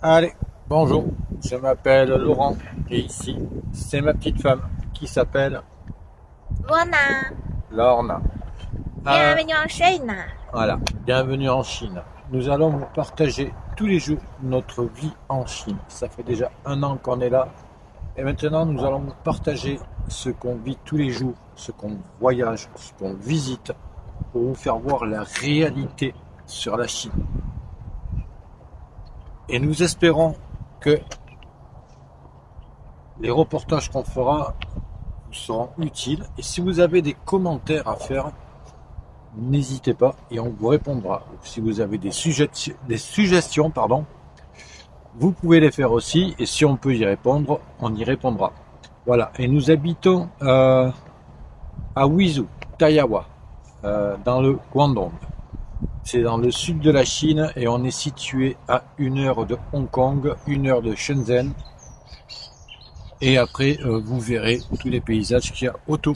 Allez, bonjour, je m'appelle Laurent et ici, c'est ma petite femme qui s'appelle Lorna, Lorna. bienvenue en Chine. Voilà, bienvenue en Chine. Nous allons vous partager tous les jours notre vie en Chine. Ça fait déjà 1 an qu'on est là et maintenant nous allons vous partager ce qu'on vit tous les jours, ce qu'on voyage, ce qu'on visite pour vous faire voir la réalité sur la Chine. Et nous espérons que les reportages qu'on fera vous seront utiles. Et si vous avez des commentaires à faire, n'hésitez pas et on vous répondra. Si vous avez des suggestions, vous pouvez les faire aussi. Et si on peut y répondre, on y répondra. Voilà. Et nous habitons à Wuzhou, Tayawa, dans le Guangdong. C'est dans le sud de la Chine et on est situé à 1 heure de Hong Kong, 1 heure de Shenzhen. Et après, vous verrez tous les paysages qu'il y a autour.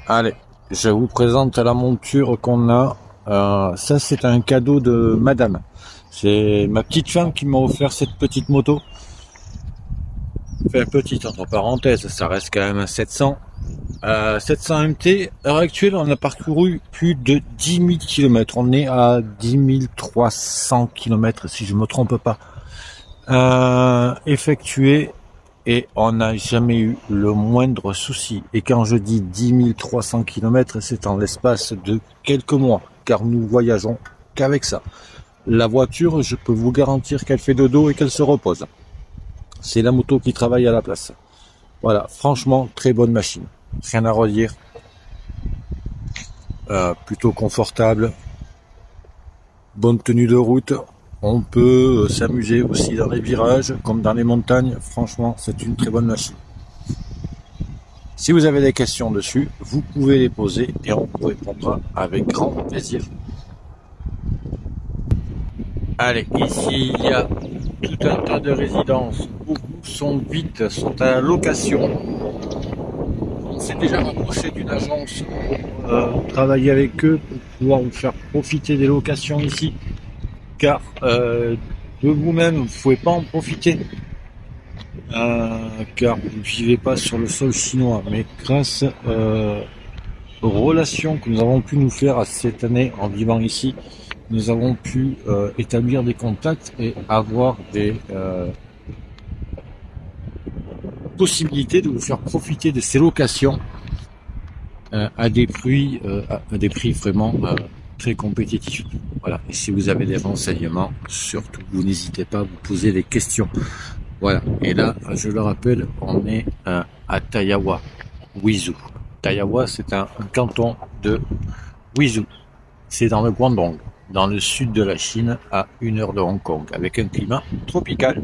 Allez, je vous présente la monture qu'on a. Ça, c'est un cadeau de madame. C'est ma petite femme qui m'a offert cette petite moto. Enfin, petite entre parenthèses, ça reste quand même un 700. 700 MT, à l'heure actuelle, on a parcouru plus de 10 000 km. On est à 10 300 km, si je ne me trompe pas, effectué, et on n'a jamais eu le moindre souci. Et quand je dis 10 300 km, c'est en l'espace de quelques mois, car nous voyageons qu'avec ça. La voiture, je peux vous garantir qu'elle fait dodo et qu'elle se repose. C'est la moto qui travaille à la place. Voilà, franchement, très bonne machine. Rien à redire. Plutôt confortable. Bonne tenue de route. On peut s'amuser aussi dans les virages, comme dans les montagnes. Franchement, c'est une très bonne machine. Si vous avez des questions dessus, vous pouvez les poser et on vous répondra avec grand plaisir. Allez, ici il y a tout un tas de résidences. Beaucoup sont vides, sont à la location. On s'est déjà rapproché d'une agence pour travailler avec eux, pour pouvoir vous faire profiter des locations ici. Car de vous-même, vous ne pouvez pas en profiter. Car vous ne vivez pas sur le sol chinois. Mais grâce aux relations que nous avons pu nous faire cette année en vivant ici, nous avons pu établir des contacts et avoir des possibilités de vous faire profiter de ces locations à des prix vraiment très compétitifs. Voilà. Et si vous avez des renseignements, surtout, vous n'hésitez pas à vous poser des questions. Voilà. Et là, je le rappelle, on est à Tayawa, Wuzhou. Tayawa, c'est un canton de Wuzhou. C'est dans le Guangdong, dans le sud de la Chine, à 1 heure de Hong Kong, avec un climat tropical.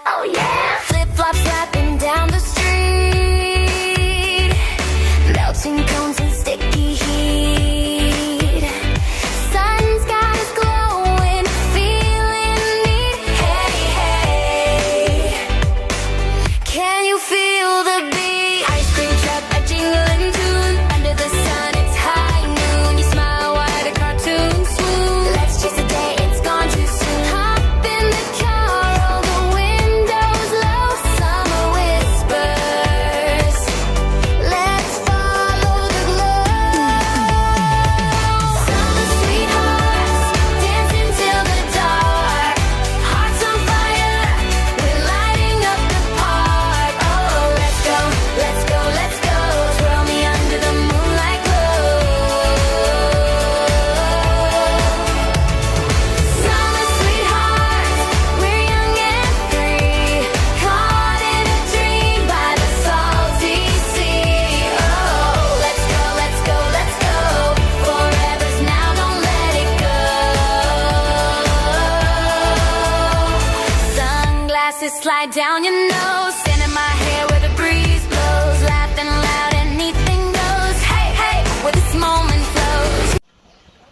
Oh yeah, flip-flops slapping down the street, melting cones and sticky heat. Sun's got us glowing, feeling neat. Hey, hey, can you feel the beat? Ice cream truck, a jingling tune. Under the sun, it's high noon. You smile while a cartoon swoon. Let's chase the day, it's gone too soon. Hop in the car, roll the windows low. Summer whispers, let's follow the glow. Summer sweethearts, dancing till the dark. Hearts on fire, we're lighting up the park. Oh, let's go, let's go, let's go. Twirl me under the moonlight glow. Summer sweethearts, we're young and free, caught in a dream by the salty sea. Oh, let's go, let's go, let's go. Forever's now, don't let it go. Sunglasses slide down your nose, sand in my hair where the breeze blows, laughing loud, anything goes. Hey, hey, where this moment flows.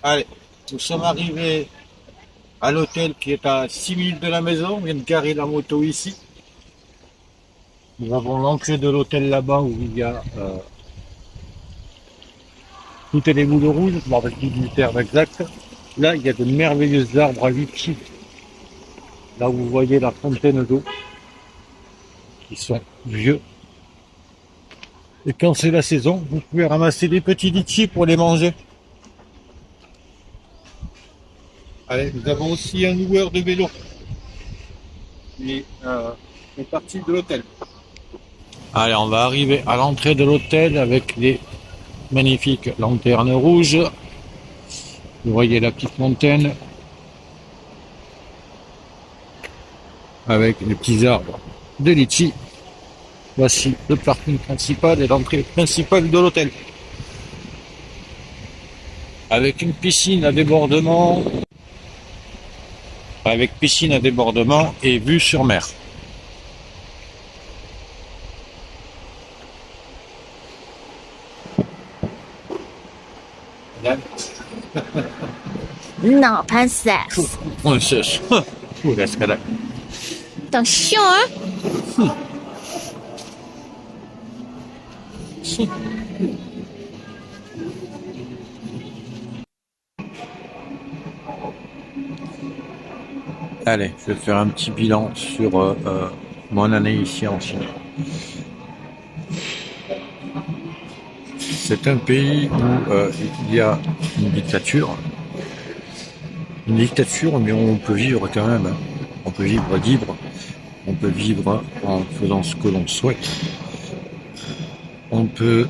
Allez, nous sommes arrivés à l'hôtel qui est à 6 minutes de la maison. On vient de garer la moto ici. Nous avons l'entrée de l'hôtel là-bas où il y a tout est les boules rouges, je me rappelle plus du terme exact. Là, il y a de merveilleux arbres à litchi. Là où vous voyez la fontaine d'eau, qui sont vieux. Et quand c'est la saison, vous pouvez ramasser des petits litchis pour les manger. Allez, nous avons aussi un loueur de vélo. Il est parti de l'hôtel. Allez, on va arriver à l'entrée de l'hôtel avec les magnifiques lanternes rouges. Vous voyez la petite montagne avec les petits arbres de litchi. Voici le parking principal et l'entrée principale de l'hôtel. Avec une piscine à débordement. Avec piscine à débordement et vue sur mer. No, princess. Princess. L'escalade. Attention, hein. Allez, je vais faire un petit bilan sur mon année ici en Chine. C'est un pays où il y a une dictature. Une dictature, mais on peut vivre quand même. Hein. On peut vivre libre. On peut vivre en faisant ce que l'on souhaite. On peut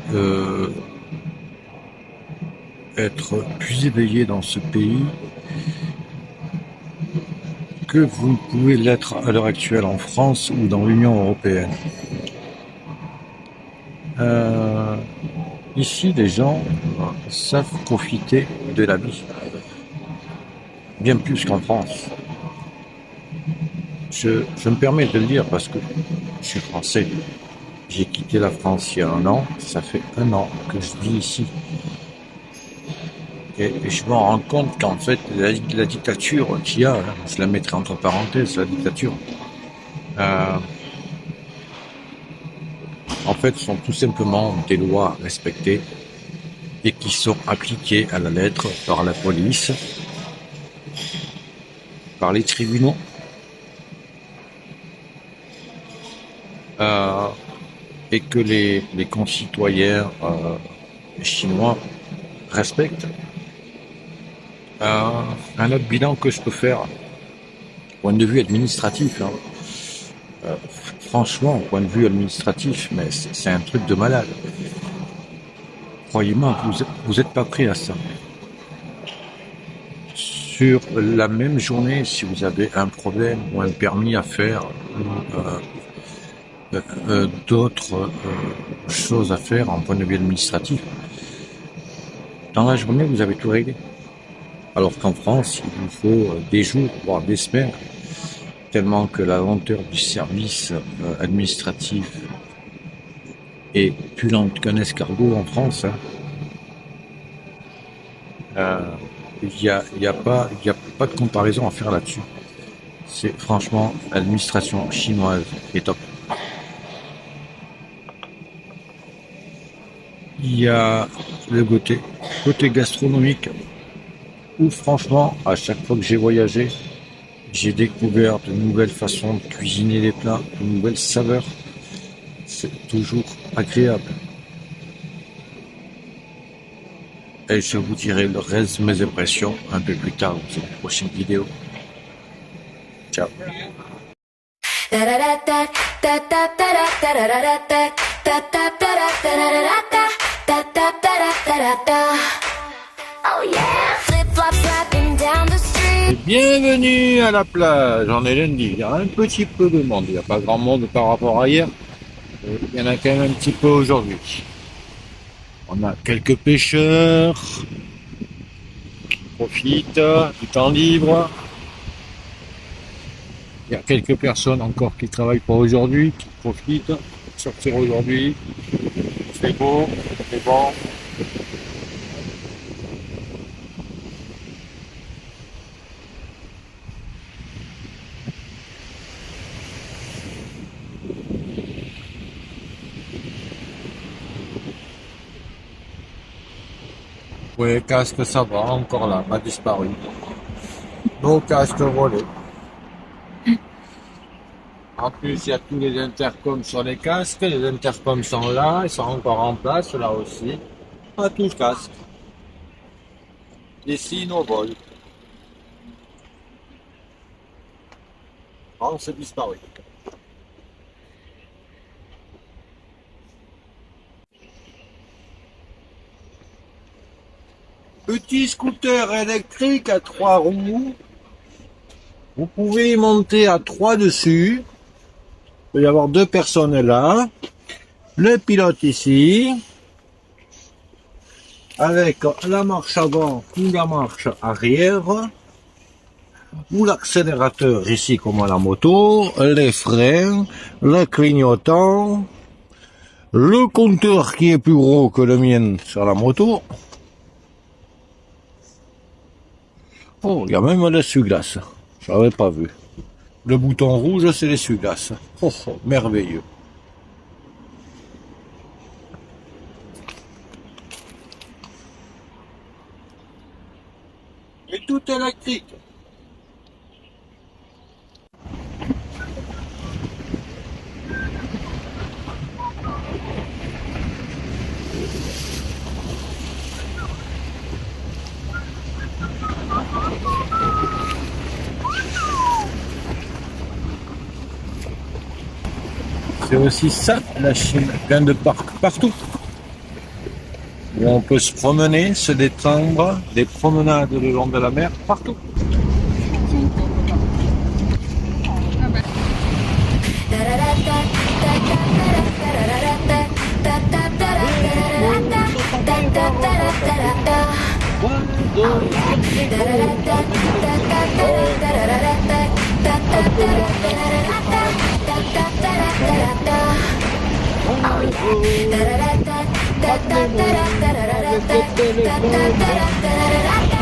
être plus éveillé dans ce pays que vous ne pouvez l'être à l'heure actuelle en France ou dans l'Union européenne. Ici, les gens savent profiter de la vie, bien plus qu'en France. Je me permets de le dire parce que je suis français. J'ai quitté la France il y a 1 an, ça fait 1 an que je vis ici. Et je me rends compte qu'en fait, la dictature qu'il y a, je la mettrai entre parenthèses, la dictature, en fait, sont tout simplement des lois respectées et qui sont appliquées à la lettre par la police, par les tribunaux, et que les concitoyens chinois respectent. Un autre bilan que je peux faire, point de vue administratif, hein, franchement, point de vue administratif, mais c'est un truc de malade. Croyez-moi, vous êtes pas prêt à ça. Sur la même journée, si vous avez un problème ou un permis à faire, d'autres choses à faire en point de vue administratif, dans la journée, vous avez tout réglé. Alors qu'en France, il vous faut des jours, voire des semaines, tellement que la lenteur du service administratif est plus lente qu'un escargot en France. Il n'y a pas de comparaison à faire là-dessus. C'est franchement, l'administration chinoise est top. Il y a le côté gastronomique où franchement, à chaque fois que j'ai voyagé, j'ai découvert de nouvelles façons de cuisiner les plats, de nouvelles saveurs. C'est toujours agréable. Et je vous dirai le reste de mes impressions un peu plus tard dans une prochaine vidéo. Ciao. Et bienvenue à la plage, on est lundi, il y a un petit peu de monde, il n'y a pas grand monde par rapport à hier, il y en a quand même un petit peu aujourd'hui. On a quelques pêcheurs qui profitent du temps libre. Il y a quelques personnes encore qui travaillent pas aujourd'hui, qui profitent de sortir aujourd'hui. C'est beau, c'est bon. Oui, casque, ça va, encore là, pas disparu. Nos casques volés. En plus, il y a tous les intercoms sur les casques. Les intercoms sont là, ils sont encore en place, là aussi. Pas tout casque. Ici, nos vols. Oh, c'est disparu. Petit scooter électrique à 3 roues. Vous pouvez y monter à 3 dessus. Il peut y avoir 2 personnes là. Le pilote ici. Avec la marche avant ou la marche arrière. Ou l'accélérateur ici comme à la moto. Les freins. Le clignotant. Le compteur qui est plus gros que le mien sur la moto. Oh, il y a même l'essuie-glace. Je n'avais pas vu. Le bouton rouge, c'est l'essuie-glace. Oh, oh, merveilleux. Et tout électrique. C'est aussi ça, la Chine, plein de parcs partout. Où on peut se promener, se détendre, des promenades le long de la mer, partout. Da da da da da da da da da da da da da da da da.